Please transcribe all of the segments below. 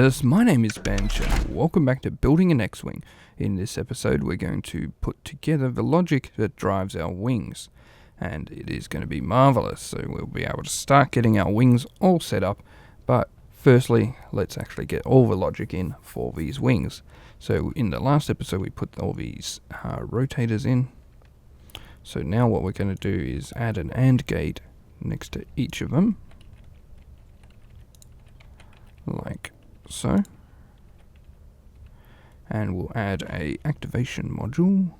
gamers, my name is Bench and welcome back to Building an X-Wing. In this episode we're going to put together the logic that drives our wings, and it is going to be marvellous, so we'll be able to start getting our wings all set up. But firstly, let's actually get all the logic in for these wings. So in the last episode we put all these rotators in, so now what we're going to do is add an AND gate next to each of them, like so, and we'll add a activation module.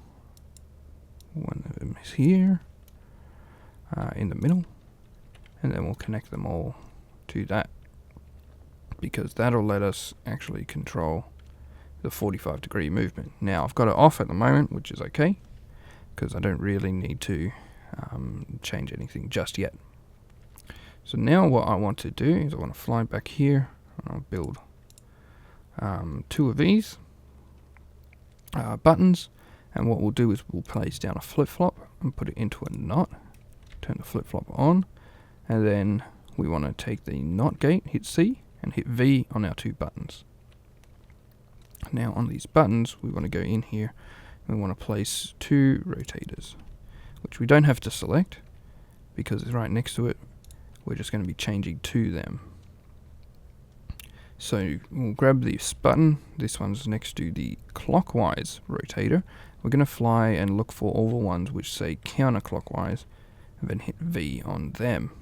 One of them is here in the middle, and then we'll connect them all to that, because that'll let us actually control the 45-degree movement. Now I've got it off at the moment, which is okay, because I don't really need to change anything just yet. So now what I want to do is I want to fly back here, and I'll build two of these buttons, and what we'll do is we'll place down a flip-flop and put it into a knot, turn the flip-flop on, and then we want to take the NOT gate, hit C, and hit V on our two buttons. Now on these buttons we want to go in here and we want to place two rotators, which we don't have to select because it's right next to it. We're just going to be changing to them. So we'll grab this button, this one's next to the clockwise rotator. We're going to fly and look for all the ones which say counterclockwise, and then hit V on them.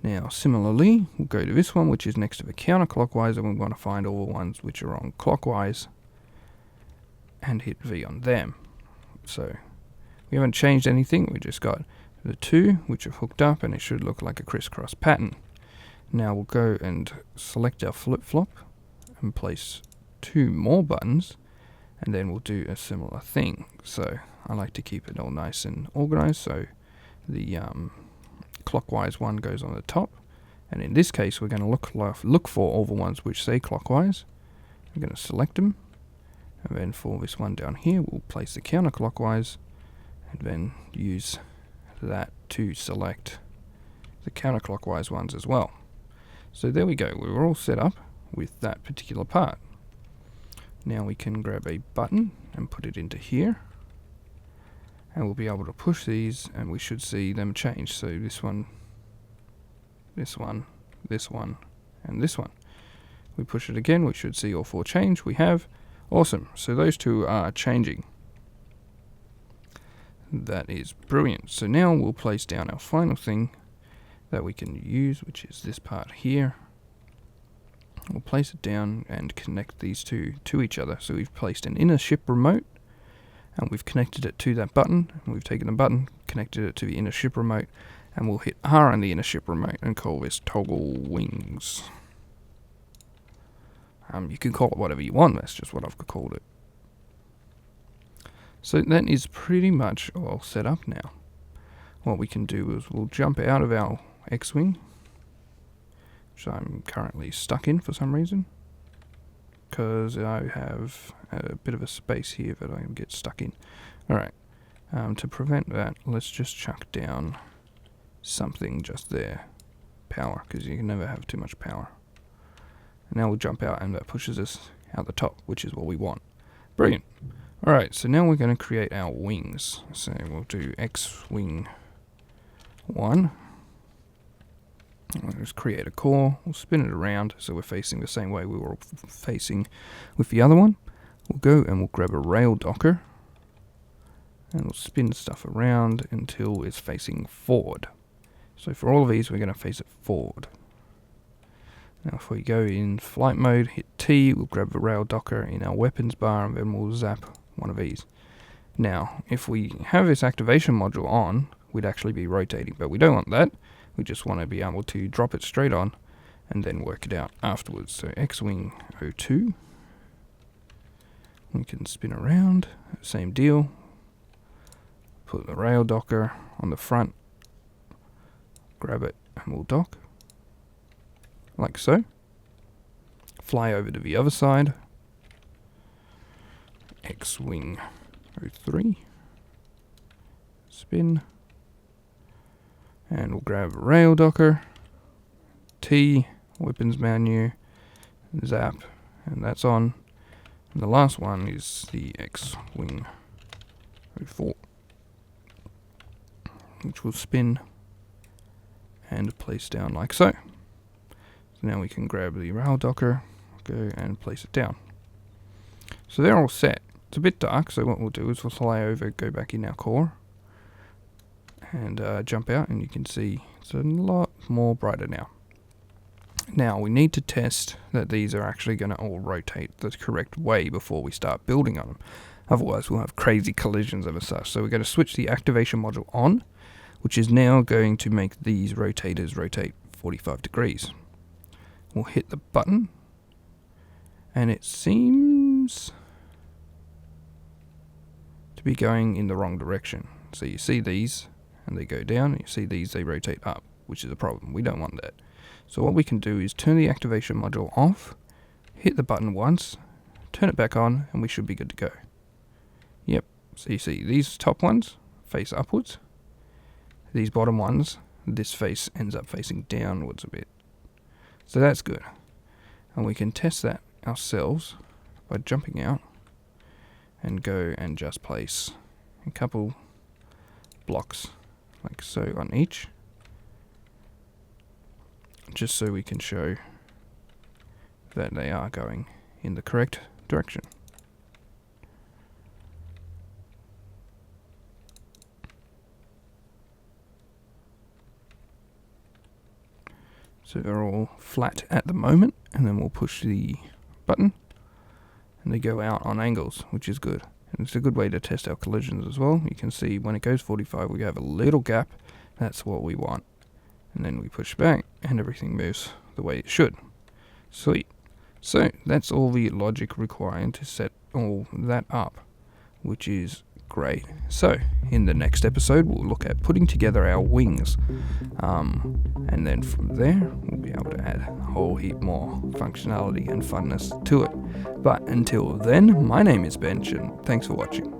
Now similarly, we'll go to this one which is next to the counterclockwise, and we want to find all the ones which are on clockwise and hit V on them. So we haven't changed anything, we just got the two which are hooked up, and it should look like a crisscross pattern. Now we'll go and select our flip-flop and place two more buttons, and then we'll do a similar thing. So I like to keep it all nice and organized, so the clockwise one goes on the top, and in this case we're going to look for all the ones which say clockwise. I'm going to select them, and then for this one down here we'll place the counterclockwise, and then use that to select the counterclockwise ones as well. So there we go, we're all set up with that particular part. Now we can grab a button and put it into here, and we'll be able to push these and we should see them change. So this one, this one, this one, and this one. We push it again, we should see all four change. We have. Awesome, so those two are changing. That is brilliant. So now we'll place down our final thing that we can use, which is this part here. We'll place it down and connect these two to each other. So we've placed an inner ship remote, and we've connected it to that button, and we've taken the button, connected it to the inner ship remote, and we'll hit R on the inner ship remote and call this toggle wings. You can call it whatever you want, that's just what I've called it. So that is pretty much all set up now. What we can do is we'll jump out of our X-Wing, which I'm currently stuck in for some reason, because I have a bit of a space here that I can get stuck in. Alright, to prevent that, let's just chuck down something just there. Power, because you can never have too much power. And now we'll jump out, and that pushes us out the top, which is what we want. Brilliant. Alright, so now we're going to create our wings. So we'll do X-Wing 1. We'll just create a core, we'll spin it around so we're facing the same way we were facing with the other one. We'll go and we'll grab a rail docker, and we'll spin stuff around until it's facing forward. So for all of these we're going to face it forward. Now if we go in flight mode, hit T, we'll grab the rail docker in our weapons bar, and then we'll zap one of these. Now if we have this activation module on, we'd actually be rotating, but we don't want that. We just want to be able to drop it straight on and then work it out afterwards. So X-Wing 02, we can spin around, same deal, put the rail docker on the front, grab it and we'll dock, like so. Fly over to the other side, X-Wing 03, spin, and we'll grab a rail docker, T, weapons menu, zap, and that's on. And the last one is the X-Wing 04, which will spin and place down like so. So now we can grab the rail docker, go and place it down. So they're all set. It's a bit dark, so what we'll do is we'll fly over, go back in our core, and jump out, and you can see it's a lot more brighter now. Now we need to test that these are actually going to all rotate the correct way before we start building on them. Otherwise we'll have crazy collisions of such. So we're going to switch the activation module on, which is now going to make these rotators rotate 45 degrees. We'll hit the button, and it seems to be going in the wrong direction. So you see these, and they go down, and you see these, they rotate up, which is a problem. We don't want that. So what we can do is turn the activation module off, hit the button once, turn it back on, and we should be good to go. Yep, so you see these top ones face upwards, these bottom ones, this face ends up facing downwards a bit. So that's good. And we can test that ourselves by jumping out and go and just place a couple blocks like so on each, just so we can show that they are going in the correct direction. So they're all flat at the moment, and then we'll push the button and they go out on angles, which is good. And it's a good way to test our collisions as well. You can see when it goes 45 we have a little gap. That's what we want. And then we push back and everything moves the way it should. Sweet. So that's all the logic required to set all that up, which is great. So in the next episode we'll look at putting together our wings, and then from there we'll be able to add a whole heap more functionality and funness to it. But until then, my name is Bench, and thanks for watching.